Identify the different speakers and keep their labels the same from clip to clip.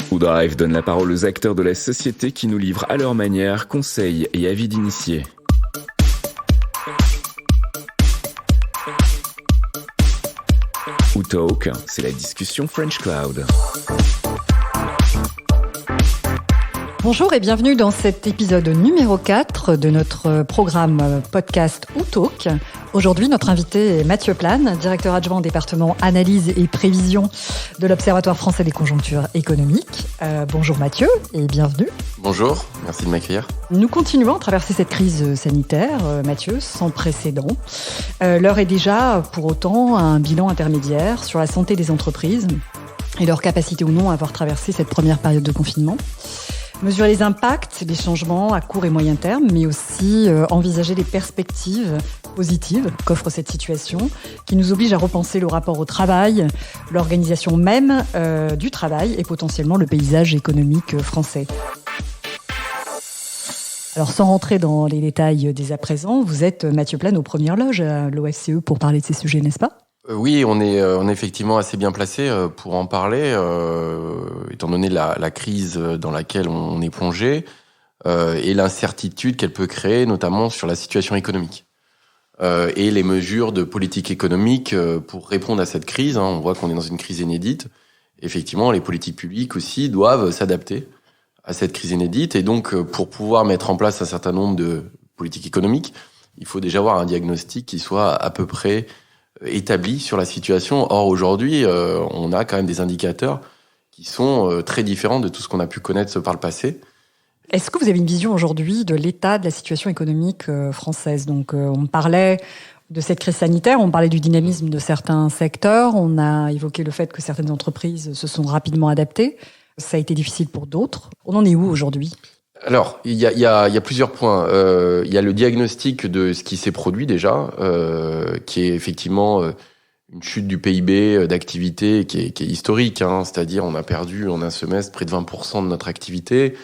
Speaker 1: WoodRive donne la parole aux acteurs de la société qui nous livrent à leur manière conseils et avis d'initiés. WoodTalk, c'est la discussion French Cloud.
Speaker 2: Bonjour et bienvenue dans cet épisode numéro 4 de notre programme podcast WoodTalk. Aujourd'hui, notre invité est Mathieu Plane, directeur adjoint au département analyse et prévision de l'Observatoire français des conjonctures économiques. Bonjour Mathieu et bienvenue.
Speaker 3: Bonjour, merci de m'accueillir.
Speaker 2: Nous continuons à traverser cette crise sanitaire, Mathieu, sans précédent. L'heure est déjà, pour autant, à un bilan intermédiaire sur la santé des entreprises et leur capacité ou non à avoir traversé cette première période de confinement. Mesurer les impacts, les changements à court et moyen terme, mais aussi envisager les perspectives positives qu'offre cette situation, qui nous oblige à repenser le rapport au travail, l'organisation même du travail et potentiellement le paysage économique français. Alors sans rentrer dans les détails dès à présent, vous êtes Mathieu Plane aux premières loges à l'OFCE pour parler de ces sujets, n'est-ce pas ?
Speaker 3: Oui, on est effectivement assez bien placé pour en parler, étant donné la crise dans laquelle on est plongé et l'incertitude qu'elle peut créer, notamment sur la situation économique et les mesures de politique économique pour répondre à cette crise. On voit qu'on est dans une crise inédite. Effectivement, les politiques publiques aussi doivent s'adapter à cette crise inédite. Et donc, pour pouvoir mettre en place un certain nombre de politiques économiques, il faut déjà avoir un diagnostic qui soit à peu près établi sur la situation. Or, aujourd'hui, on a quand même des indicateurs qui sont très différents de tout ce qu'on a pu connaître par le passé.
Speaker 2: Est-ce que vous avez une vision aujourd'hui de l'état de la situation économique française ? Donc, on parlait de cette crise sanitaire, on parlait du dynamisme de certains secteurs, on a évoqué le fait que certaines entreprises se sont rapidement adaptées. Ça a été difficile pour d'autres. On en est où aujourd'hui ?
Speaker 3: Alors, il y a plusieurs points. Il y a le diagnostic de ce qui s'est produit déjà, qui est effectivement une chute du PIB d'activité qui est historique. C'est-à-dire, on a perdu en un semestre près de 20% de notre activité.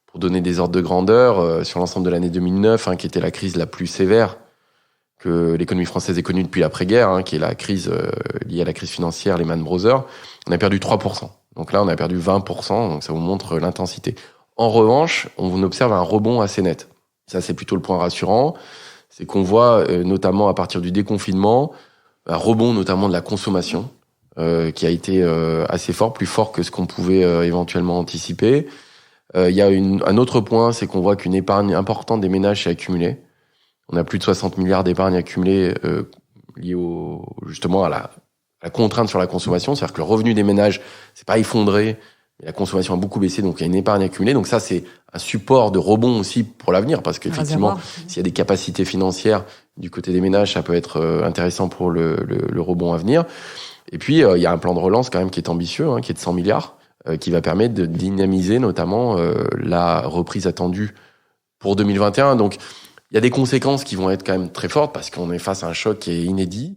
Speaker 3: Pour donner des ordres de grandeur, sur l'ensemble de l'année 2009, qui était la crise la plus sévère que l'économie française ait connue depuis l'après-guerre, qui est la crise liée à la crise financière Lehman Brothers, on a perdu 3%. Donc là, on a perdu 20%, donc ça vous montre l'intensité. En revanche, on observe un rebond assez net. Ça, c'est plutôt le point rassurant. C'est qu'on voit, notamment à partir du déconfinement, un rebond notamment de la consommation, qui a été assez fort, plus fort que ce qu'on pouvait éventuellement anticiper. Il y a un autre point, c'est qu'on voit qu'une épargne importante des ménages s'est accumulée. On a plus de 60 milliards d'épargne accumulée liée justement à la contrainte sur la consommation. C'est-à-dire que le revenu des ménages c'est pas effondré, la consommation a beaucoup baissé, donc il y a une épargne accumulée. Donc ça, c'est un support de rebond aussi pour l'avenir, parce qu'effectivement, s'il y a des capacités financières du côté des ménages, ça peut être intéressant pour le rebond à venir. Et puis, il y a un plan de relance quand même qui est ambitieux, qui est de 100 milliards, qui va permettre de dynamiser notamment la reprise attendue pour 2021. Donc, il y a des conséquences qui vont être quand même très fortes, parce qu'on est face à un choc qui est inédit.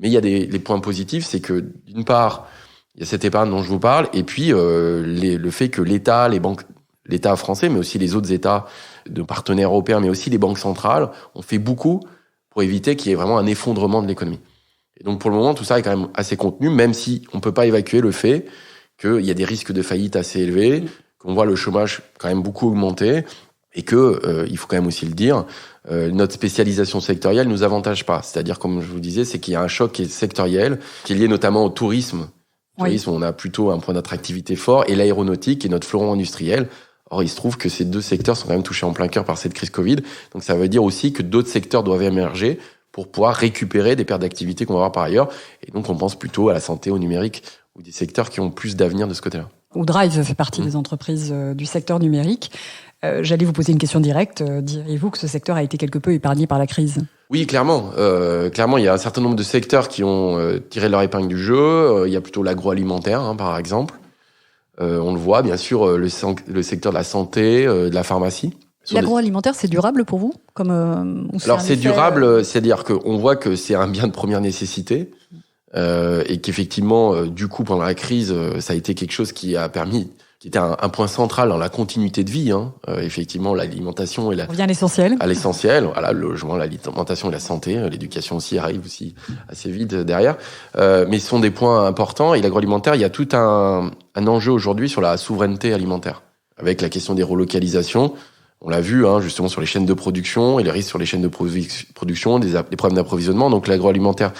Speaker 3: Mais il y a les points positifs, c'est que d'une part, il y a cette épargne dont je vous parle, et puis le fait que l'État, les banques, l'État français, mais aussi les autres États de partenaires européens, mais aussi les banques centrales, ont fait beaucoup pour éviter qu'il y ait vraiment un effondrement de l'économie. Et donc pour le moment, tout ça est quand même assez contenu, même si on peut pas évacuer le fait qu'il y a des risques de faillite assez élevés, qu'on voit le chômage quand même beaucoup augmenter, et que, il faut quand même aussi le dire, notre spécialisation sectorielle nous avantage pas. C'est-à-dire, comme je vous disais, c'est qu'il y a un choc qui est sectoriel, qui est lié notamment au tourisme. Tourisme, on a plutôt un point d'attractivité fort, et l'aéronautique est notre fleuron industriel. Or, il se trouve que ces deux secteurs sont quand même touchés en plein cœur par cette crise Covid. Donc, ça veut dire aussi que d'autres secteurs doivent émerger pour pouvoir récupérer des pertes d'activité qu'on va avoir par ailleurs. Et donc, on pense plutôt à la santé, au numérique, ou des secteurs qui ont plus d'avenir de ce côté-là.
Speaker 2: WoodRive fait partie des entreprises du secteur numérique. J'allais vous poser une question directe. Diriez-vous que ce secteur a été quelque peu épargné par la crise ?
Speaker 3: Oui, clairement. Clairement, il y a un certain nombre de secteurs qui ont tiré leur épingle du jeu. Il y a plutôt l'agroalimentaire, par exemple. On le voit, bien sûr, le secteur de la santé, de la pharmacie.
Speaker 2: L'agroalimentaire, c'est durable pour vous
Speaker 3: Alors, c'est durable, c'est-à-dire qu'on voit que c'est un bien de première nécessité et qu'effectivement, du coup, pendant la crise, ça a été quelque chose qui a permis qui était un point central dans la continuité de vie. Effectivement, l'alimentation et
Speaker 2: on revient à l'essentiel.
Speaker 3: À l'essentiel, voilà, le logement, l'alimentation et la santé. L'éducation aussi arrive aussi assez vite derrière. Mais ce sont des points importants. Et l'agroalimentaire, il y a tout un enjeu aujourd'hui sur la souveraineté alimentaire, avec la question des relocalisations. On l'a vu justement sur les chaînes de production et les risques sur les chaînes de production, des problèmes d'approvisionnement. Donc l'agroalimentaire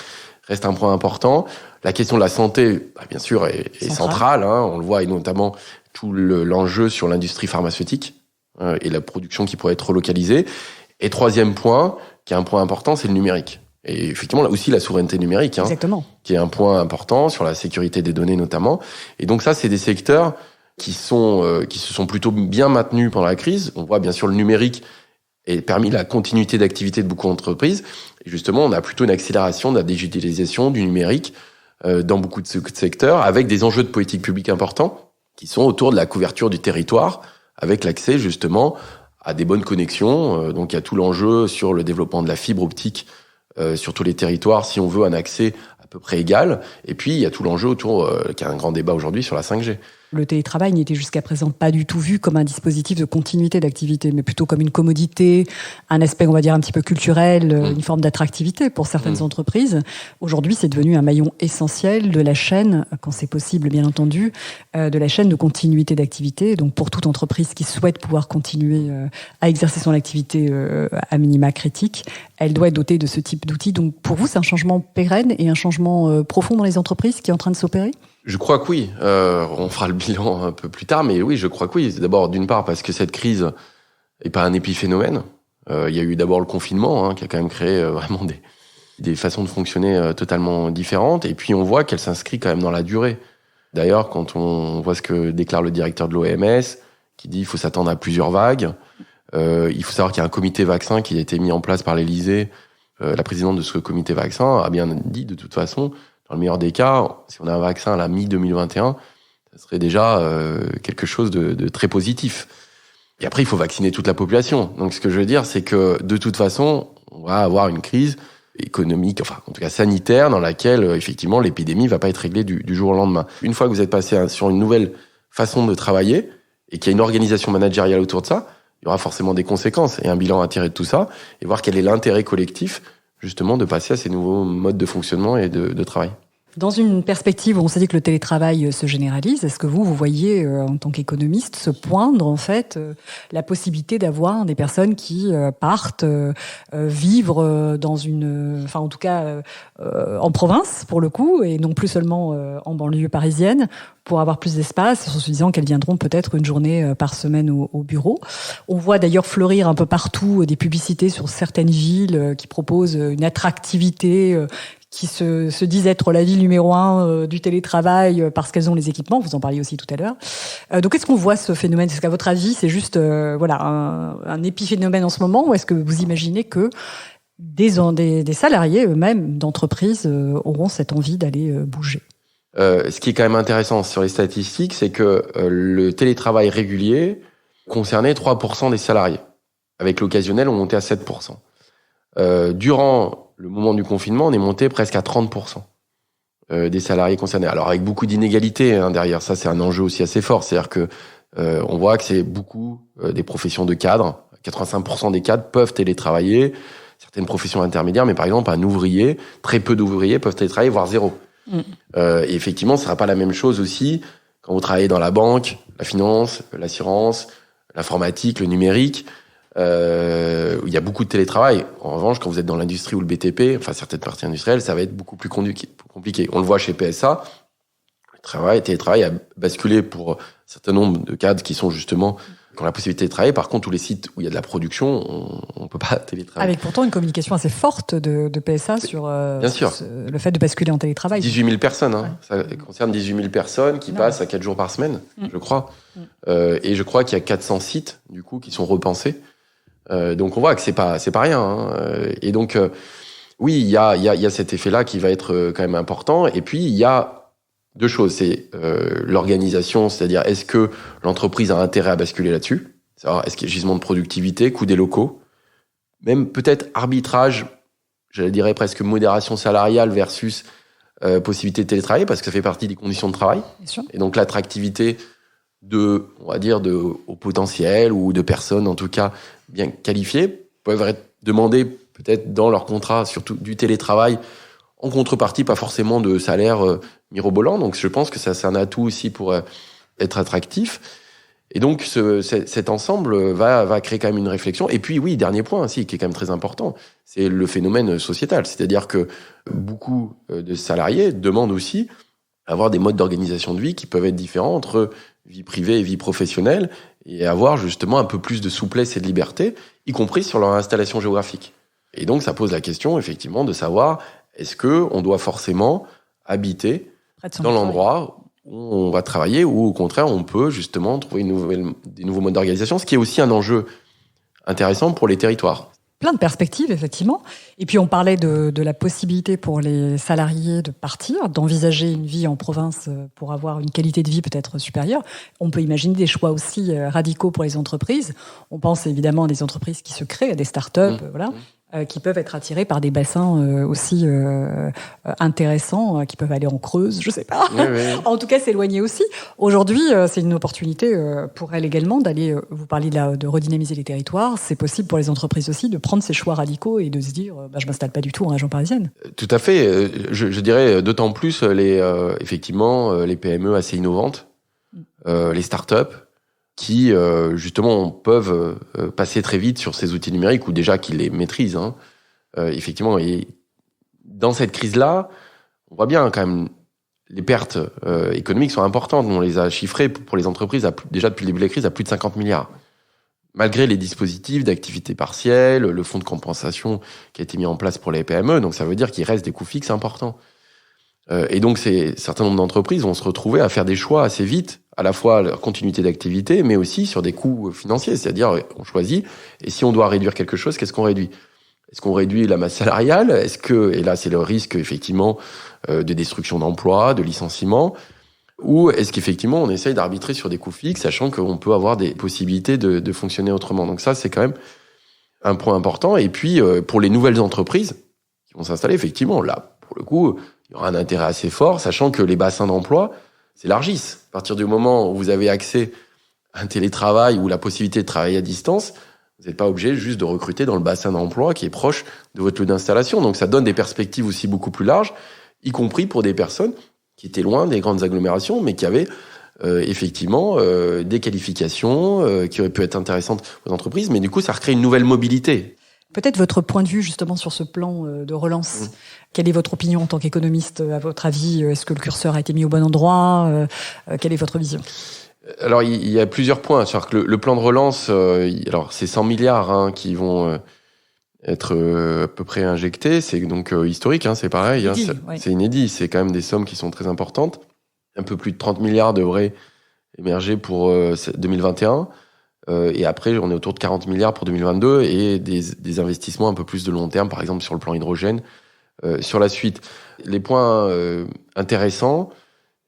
Speaker 3: reste un point important. La question de la santé, bien sûr, est centrale. On le voit, et notamment tout l'enjeu sur l'industrie pharmaceutique et la production qui pourrait être relocalisée. Et troisième point, qui est un point important, c'est le numérique. Et effectivement, là aussi, la souveraineté numérique,
Speaker 2: Exactement.
Speaker 3: Qui est un point important sur la sécurité des données notamment. Et donc ça, c'est des secteurs qui se sont plutôt bien maintenus pendant la crise. On voit bien sûr le numérique a permis la continuité d'activité de beaucoup d'entreprises. Et justement, on a plutôt une accélération de la digitalisation du numérique dans beaucoup de secteurs, avec des enjeux de politique publique importants qui sont autour de la couverture du territoire, avec l'accès justement à des bonnes connexions. Donc il y a tout l'enjeu sur le développement de la fibre optique sur tous les territoires, si on veut un accès à peu près égal. Et puis il y a tout l'enjeu autour, qui a un grand débat aujourd'hui, sur la 5G.
Speaker 2: Le télétravail n'était jusqu'à présent pas du tout vu comme un dispositif de continuité d'activité, mais plutôt comme une commodité, un aspect, on va dire, un petit peu culturel, une forme d'attractivité pour certaines entreprises. Aujourd'hui, c'est devenu un maillon essentiel de la chaîne, quand c'est possible, bien entendu, de la chaîne de continuité d'activité. Donc, pour toute entreprise qui souhaite pouvoir continuer à exercer son activité à minima critique, elle doit être dotée de ce type d'outils. Donc, pour vous, c'est un changement pérenne et un changement profond dans les entreprises qui est en train de s'opérer ?
Speaker 3: Je crois que oui. On fera le bilan un peu plus tard, mais oui, je crois que oui. D'abord, d'une part, parce que cette crise n'est pas un épiphénomène. Il y a eu d'abord le confinement, qui a quand même créé vraiment des façons de fonctionner totalement différentes. Et puis, on voit qu'elle s'inscrit quand même dans la durée. D'ailleurs, quand on voit ce que déclare le directeur de l'OMS, qui dit qu'il faut s'attendre à plusieurs vagues. Il faut savoir qu'il y a un comité vaccin qui a été mis en place par l'Élysée. La présidente de ce comité vaccin a bien dit, de toute façon, dans le meilleur des cas, si on a un vaccin à la mi-2021, ça serait déjà quelque chose de très positif. Et après, il faut vacciner toute la population. Donc, ce que je veux dire, c'est que, de toute façon, on va avoir une crise économique, enfin, en tout cas sanitaire, dans laquelle, effectivement, l'épidémie va pas être réglée du jour au lendemain. Une fois que vous êtes passé sur une nouvelle façon de travailler, et qu'il y a une organisation managériale autour de ça, il y aura forcément des conséquences et un bilan à tirer de tout ça, et voir quel est l'intérêt collectif, justement, de passer à ces nouveaux modes de fonctionnement et de travail.
Speaker 2: Dans une perspective où on s'est dit que le télétravail se généralise, est-ce que vous voyez, en tant qu'économiste, se poindre, en fait, la possibilité d'avoir des personnes qui partent vivre dans enfin, en tout cas, en province, pour le coup, et non plus seulement en banlieue parisienne, pour avoir plus d'espace, en se disant qu'elles viendront peut-être une journée par semaine au bureau. On voit d'ailleurs fleurir un peu partout des publicités sur certaines villes qui proposent une attractivité qui se disent être la ville numéro 1 du télétravail parce qu'elles ont les équipements. Vous en parliez aussi tout à l'heure. Donc, est-ce qu'on voit ce phénomène ? Est-ce qu'à votre avis, c'est juste un épiphénomène en ce moment, ou est-ce que vous imaginez que des salariés eux-mêmes d'entreprises auront cette envie d'aller bouger ?
Speaker 3: Ce qui est quand même intéressant sur les statistiques, c'est que le télétravail régulier concernait 3% des salariés. Avec l'occasionnel, on montait à 7%. Durant le moment du confinement, on est monté presque à 30% des salariés concernés. Alors avec beaucoup d'inégalités derrière, ça c'est un enjeu aussi assez fort. C'est-à-dire que on voit que c'est beaucoup des professions de cadres. 85% des cadres peuvent télétravailler. Certaines professions intermédiaires, mais par exemple un ouvrier, très peu d'ouvriers peuvent télétravailler, voire zéro. Et effectivement, ce sera pas la même chose aussi quand vous travaillez dans la banque, la finance, l'assurance, l'informatique, le numérique. Il y a beaucoup de télétravail. En revanche, quand vous êtes dans l'industrie ou le BTP, enfin certaines parties industrielles, ça va être beaucoup plus compliqué. On le voit chez PSA. Le télétravail a basculé pour un certain nombre de cadres qui sont justement qui ont la possibilité de travailler. Par contre, tous les sites où il y a de la production, on peut pas télétravailler.
Speaker 2: Avec pourtant une communication assez forte de PSA sur
Speaker 3: bien sûr.
Speaker 2: Le fait de basculer en télétravail.
Speaker 3: 18 000 personnes. Ouais. Ça concerne 18 000 personnes qui passent à 4 jours par semaine, je crois. Et je crois qu'il y a 400 sites, du coup, qui sont repensés. Donc on voit que c'est pas rien. Et donc oui, il y a cet effet-là qui va être quand même important. Et puis il y a deux choses, c'est l'organisation, c'est-à-dire est-ce que l'entreprise a intérêt à basculer là-dessus, c'est-à-dire est-ce qu'il y a gisement de productivité, coût des locaux, même peut-être arbitrage, j'allais dire presque modération salariale versus possibilité de télétravail, parce que ça fait partie des conditions de travail.
Speaker 2: Bien sûr.
Speaker 3: Et donc l'attractivité on va dire, de haut potentiel ou de personnes, en tout cas, bien qualifiées, peuvent être demandées peut-être dans leur contrat, surtout du télétravail, en contrepartie, pas forcément de salaire mirobolant. Donc, je pense que ça, c'est un atout aussi pour être attractif. Et donc, cet ensemble va créer quand même une réflexion. Et puis, oui, dernier point aussi, qui est quand même très important, c'est le phénomène sociétal. C'est-à-dire que beaucoup de salariés demandent aussi avoir des modes d'organisation de vie qui peuvent être différents entre vie privée et vie professionnelle, et avoir justement un peu plus de souplesse et de liberté, y compris sur leur installation géographique. Et donc, ça pose la question, effectivement, de savoir est-ce qu'on doit forcément habiter dans l'endroit où on va travailler, ou au contraire, on peut justement trouver des nouveaux modes d'organisation, ce qui est aussi un enjeu intéressant pour les territoires.
Speaker 2: Plein de perspectives, effectivement. Et puis, on parlait de la possibilité pour les salariés de partir, d'envisager une vie en province pour avoir une qualité de vie peut-être supérieure. On peut imaginer des choix aussi radicaux pour les entreprises. On pense évidemment à des entreprises qui se créent, à des start-up, qui peuvent être attirés par des bassins aussi intéressants, qui peuvent aller en Creuse, je sais pas.
Speaker 3: Oui.
Speaker 2: En tout cas, s'éloigner aussi. Aujourd'hui, c'est une opportunité pour elles également d'aller, vous parliez de redynamiser les territoires, c'est possible pour les entreprises aussi de prendre ces choix radicaux et de se dire, je m'installe pas du tout en région parisienne.
Speaker 3: Tout à fait. Je dirais d'autant plus effectivement, les PME assez innovantes, les start-up, qui justement peuvent passer très vite sur ces outils numériques, ou déjà qu'ils les maîtrisent. Effectivement, et dans cette crise-là, on voit bien quand même les pertes économiques sont importantes. On les a chiffrées pour les entreprises déjà depuis le début de la crise à plus de 50 milliards. Malgré les dispositifs d'activité partielle, le fonds de compensation qui a été mis en place pour les PME, donc ça veut dire qu'il reste des coûts fixes importants. Et donc, certains nombres d'entreprises vont se retrouver à faire des choix assez vite, à la fois leur continuité d'activité, mais aussi sur des coûts financiers. C'est-à-dire, on choisit, et si on doit réduire quelque chose, qu'est-ce qu'on réduit ? Est-ce qu'on réduit la masse salariale ? Et là, c'est le risque, effectivement, de destruction d'emplois, de licenciements, ou est-ce qu'effectivement, on essaye d'arbitrer sur des coûts fixes, sachant qu'on peut avoir des possibilités de fonctionner autrement. Donc ça, c'est quand même un point important. Et puis, pour les nouvelles entreprises qui vont s'installer, effectivement, là, pour le coup, il y aura un intérêt assez fort, sachant que les bassins d'emploi s'élargissent. À partir du moment où vous avez accès à un télétravail ou la possibilité de travailler à distance, vous n'êtes pas obligé juste de recruter dans le bassin d'emploi qui est proche de votre lieu d'installation. Donc ça donne des perspectives aussi beaucoup plus larges, y compris pour des personnes qui étaient loin des grandes agglomérations, mais qui avaient effectivement des qualifications qui auraient pu être intéressantes aux entreprises. Mais du coup, ça recrée une nouvelle mobilité.
Speaker 2: Peut-être votre point de vue justement sur ce plan de relance. Quelle est votre opinion en tant qu'économiste, à votre avis ? Est-ce que le curseur a été mis au bon endroit ? Quelle est votre vision ?
Speaker 3: Alors, il y a plusieurs points. C'est-à-dire que le plan de relance, alors c'est 100 milliards qui vont être à peu près injectés. C'est donc historique, c'est pareil.
Speaker 2: Inédit,
Speaker 3: c'est inédit. C'est quand même des sommes qui sont très importantes. Un peu plus de 30 milliards devraient émerger pour 2021. Et après, on est autour de 40 milliards pour 2022 et des investissements un peu plus de long terme, par exemple sur le plan hydrogène, sur la suite. Les points intéressants,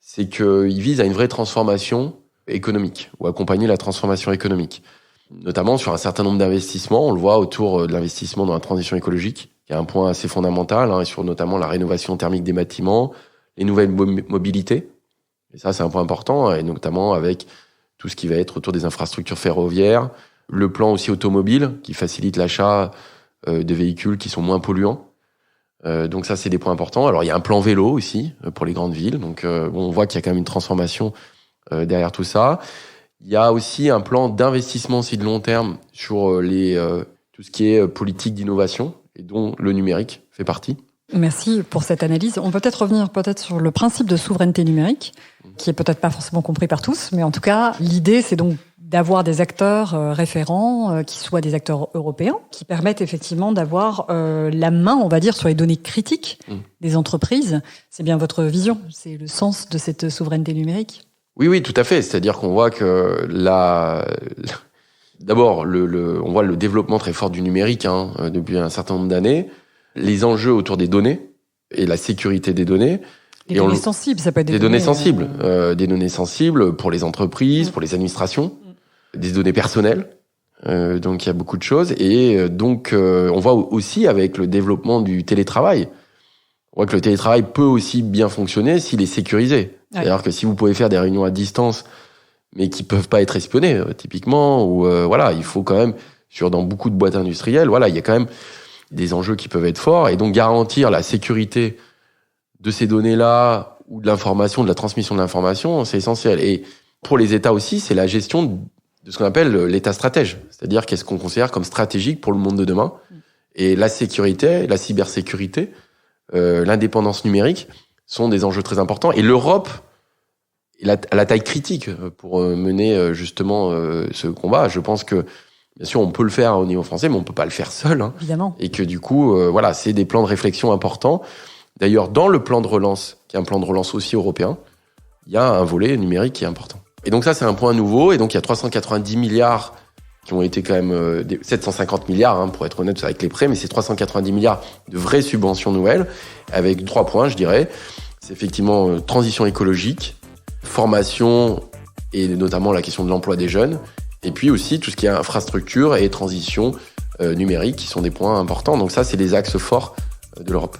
Speaker 3: c'est qu'ils visent à une vraie transformation économique, ou accompagner la transformation économique. Notamment sur un certain nombre d'investissements, on le voit autour de l'investissement dans la transition écologique, qui est un point assez fondamental, et sur notamment la rénovation thermique des bâtiments, les nouvelles mobilités. Et ça, c'est un point important, et notamment avec tout ce qui va être autour des infrastructures ferroviaires, le plan aussi automobile, qui facilite l'achat de véhicules qui sont moins polluants. Donc ça, c'est des points importants. Alors, il y a un plan vélo aussi, pour les grandes villes. Donc, on voit qu'il y a quand même une transformation derrière tout ça. Il y a aussi un plan d'investissement aussi de long terme sur tout ce qui est politique d'innovation, et dont le numérique fait partie.
Speaker 2: Merci pour cette analyse. On peut peut-être revenir sur le principe de souveraineté numérique, qui est peut-être pas forcément compris par tous, mais en tout cas, l'idée, c'est donc d'avoir des acteurs référents, qui soient des acteurs européens, qui permettent effectivement d'avoir la main, on va dire, sur les données critiques des entreprises. C'est bien votre vision, c'est le sens de cette souveraineté numérique ?
Speaker 3: Oui, tout à fait. C'est-à-dire qu'on voit que d'abord, on voit le développement très fort du numérique depuis un certain nombre d'années. Les enjeux autour des données et la sécurité des données.
Speaker 2: Des données sensibles, ça peut être
Speaker 3: des données sensibles. Des données sensibles pour les entreprises, pour les administrations, des données personnelles. Donc, il y a beaucoup de choses. Et donc, on voit aussi avec le développement du télétravail, on voit que le télétravail peut aussi bien fonctionner s'il est sécurisé. C'est-à-dire que si vous pouvez faire des réunions à distance mais qui peuvent pas être espionnés, typiquement. Ou voilà, il faut quand même, dans beaucoup de boîtes industrielles, voilà, il y a quand même des enjeux qui peuvent être forts. Et donc, garantir la sécurité de ces données-là, ou de l'information, de la transmission de l'information, c'est essentiel. Et pour les États aussi, c'est la gestion de ce qu'on appelle l'État stratège. C'est-à-dire qu'est-ce qu'on considère comme stratégique pour le monde de demain. Et la sécurité, la cybersécurité, l'indépendance numérique sont des enjeux très importants. Et l'Europe est à la taille critique pour mener justement ce combat. Je pense que, bien sûr, on peut le faire au niveau français, mais on peut pas le faire seul. Hein.
Speaker 2: Évidemment.
Speaker 3: Et que du coup, voilà, c'est des plans de réflexion importants. D'ailleurs, dans le plan de relance, qui est un plan de relance aussi européen, il y a un volet numérique qui est important. Et donc ça, c'est un point nouveau. Et donc, il y a 390 milliards qui ont été quand même 750 milliards, hein, pour être honnête, avec les prêts, mais c'est 390 milliards de vraies subventions nouvelles, avec 3 points, je dirais. C'est effectivement transition écologique, formation, et notamment la question de l'emploi des jeunes, et puis aussi tout ce qui est infrastructure et transition numérique, qui sont des points importants. Donc ça, c'est les axes forts de l'Europe.